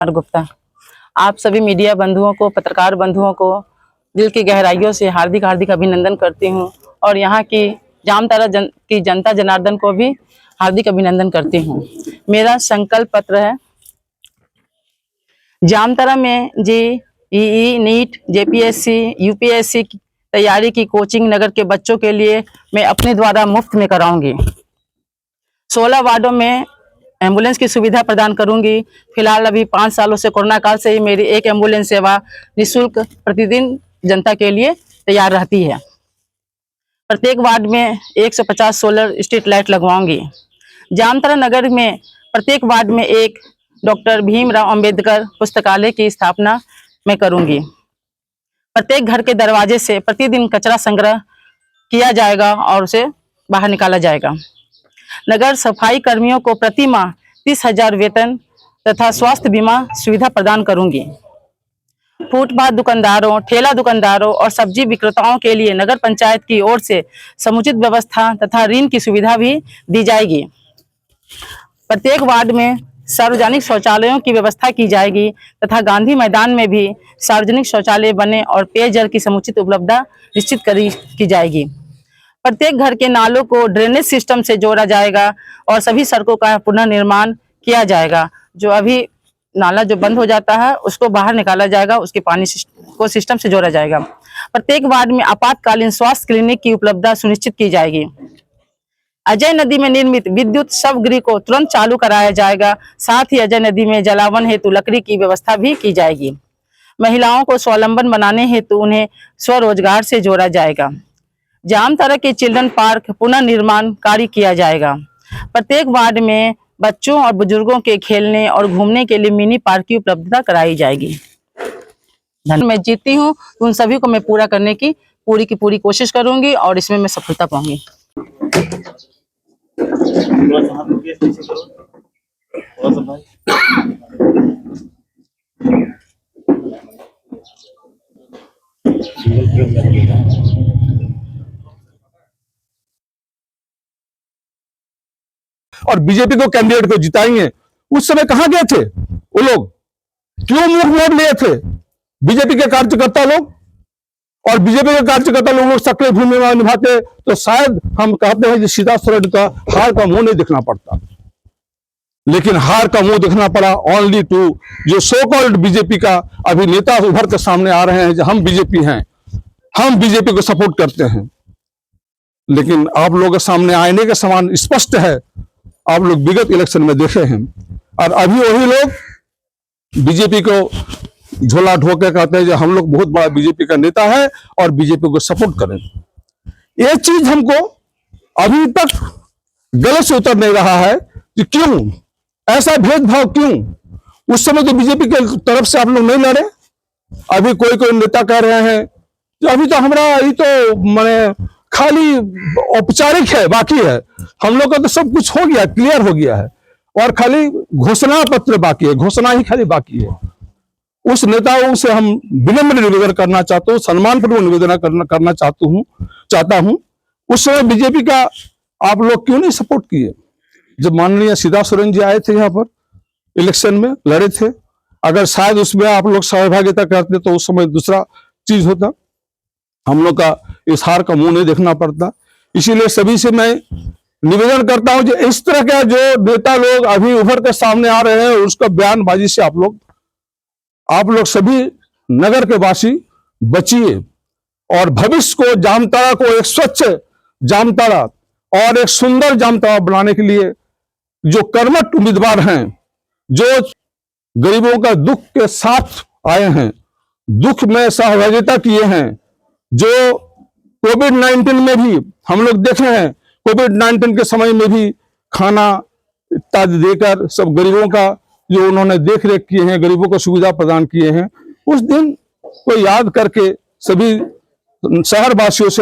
गुप्ता, आप सभी मीडिया बंधुओं को, पत्रकार बंधुओं को दिल की गहराइयों से हार्दिक हार्दिक अभिनंदन करती हूं और यहाँ की जामताड़ा की जनता जनार्दन को भी हार्दिक अभिनंदन करती हूं। मेरा संकल्प पत्र है, जामताड़ा में जेईई, नीट, जेपीएससी, यूपीएससी की तैयारी की कोचिंग नगर के बच्चों के लिए मैं अपने द्वारा मुफ्त में कराऊंगी। 16 वार्डों में एम्बुलेंस की सुविधा प्रदान करूंगी। फिलहाल अभी 5 सालों से कोरोना काल से ही मेरी एक एम्बुलेंस सेवा निःशुल्क प्रतिदिन जनता के लिए तैयार रहती है। प्रत्येक वार्ड में 150 सोलर स्ट्रीट लाइट लगवाऊंगी। जामताड़ा नगर में प्रत्येक वार्ड में एक डॉक्टर भीमराव अंबेडकर पुस्तकालय की स्थापना मैं करूंगी। प्रत्येक घर के दरवाजे से प्रतिदिन कचरा संग्रह किया जाएगा और उसे बाहर निकाला जाएगा। नगर सफाई कर्मियों को प्रति माह 30,000 वेतन तथा स्वास्थ्य बीमा सुविधा प्रदान करूंगी। फुटपाथ दुकानदारों, ठेला दुकानदारों और सब्जी विक्रेताओं के लिए नगर पंचायत की ओर से समुचित व्यवस्था तथा ऋण की सुविधा भी दी जाएगी। प्रत्येक वार्ड में सार्वजनिक शौचालयों की व्यवस्था की जाएगी तथा गांधी मैदान में भी सार्वजनिक शौचालय बने और पेयजल की समुचित उपलब्धता निश्चित की जाएगी। प्रत्येक घर के नालों को ड्रेनेज सिस्टम से जोड़ा जाएगा और सभी सड़कों का पुनर्निर्माण किया जाएगा। जो अभी नाला जो बंद हो जाता है उसको बाहर निकाला जाएगा, उसके पानी को सिस्टम से जोड़ा जाएगा। प्रत्येक वार्ड में आपातकालीन स्वास्थ्य क्लिनिक की उपलब्धता सुनिश्चित की जाएगी। अजय नदी में निर्मित विद्युत शवगृह को तुरंत चालू कराया जाएगा। साथ ही अजय नदी में जलावन हेतु लकड़ी की व्यवस्था भी की जाएगी। महिलाओं को स्वावलंबन बनाने हेतु उन्हें स्वरोजगार से जोड़ा जाएगा। जामताड़ा के चिल्ड्रन पार्क पुनर्निर्माण कार्य किया जाएगा। प्रत्येक वार्ड में बच्चों और बुजुर्गों के खेलने और घूमने के लिए मिनी पार्क की उपलब्धता कराई जाएगी। मैं जीतती हूँ तो उन सभी को मैं पूरा करने की पूरी कोशिश करूंगी और इसमें मैं सफलता पाऊंगी। और बीजेपी को कैंडिडेट को जिताएंगे। उस समय कहां गए थे वो लोग? क्यों मुख मोड़ लिए थे बीजेपी के कार्यकर्ता लोग? और बीजेपी के कार्यकर्ता लोग सक्रिय भूमिका निभाते तो शायद हम कहते हैं कि सीधा सोरेन का हार का मुंह नहीं दिखना पड़ता, लेकिन हार का मुंह दिखना पड़ा ओनली टू जो सो कॉल्ड बीजेपी का अभी नेता उभर के सामने आ रहे हैं जो हम बीजेपी हैं, हम बीजेपी को सपोर्ट करते हैं। लेकिन आप लोगों के सामने आईने के समान स्पष्ट है, आप लोग विगत इलेक्शन में देखे हैं और अभी वही लोग बीजेपी को झोला ढोके कहते हैं जो हम लोग बहुत बड़ा बीजेपी का नेता है और बीजेपी को सपोर्ट करें। ये चीज हमको अभी तक गले से उतर नहीं रहा है कि क्यों ऐसा भेदभाव, क्यों? उस समय तो बीजेपी के तरफ से आप लोग नहीं लड़े। अभी कोई नेता कह रहे हैं कि अभी तो हमारा ये तो माने खाली औपचारिक है, बाकी है, हम लोग का तो सब कुछ हो गया, क्लियर हो गया है और खाली घोषणा पत्र बाकी है, घोषणा ही खाली बाकी है। उस नेताओं से हम विनम्र निवेदन करना चाहता हूँ, सम्मानपूर्वक निवेदन करना चाहता हूँ। उस समय बीजेपी का आप लोग क्यों नहीं सपोर्ट किए? जब माननीय सीधा सोरेन जी आए थे यहाँ पर इलेक्शन में लड़े थे, अगर शायद उसमें आप लोग सहभागिता करते तो उस समय दूसरा चीज होता, हम लोग का इस हार का मुंह नहीं देखना पड़ता। इसीलिए सभी से मैं निवेदन करता हूं कि इस तरह का जो नेता लोग अभी उभर के सामने आ रहे हैं उसका बयानबाजी से आप लोग सभी नगर के वासी बचिए और भविष्य को जामताड़ा को एक स्वच्छ जामताड़ा और एक सुंदर जामताड़ा बनाने के लिए जो कर्मठ उम्मीदवार हैं, जो गरीबों का दुख के साथ आए हैं, दुख में सहभागिता किए हैं, जो कोविड-19 में भी हम लोग देखे हैं, कोविड-19 के समय में भी खाना इत्यादि देकर सब गरीबों का जो उन्होंने देख रेख किए हैं, गरीबों को सुविधा प्रदान किए हैं, उस दिन को याद करके सभी शहरवासियों से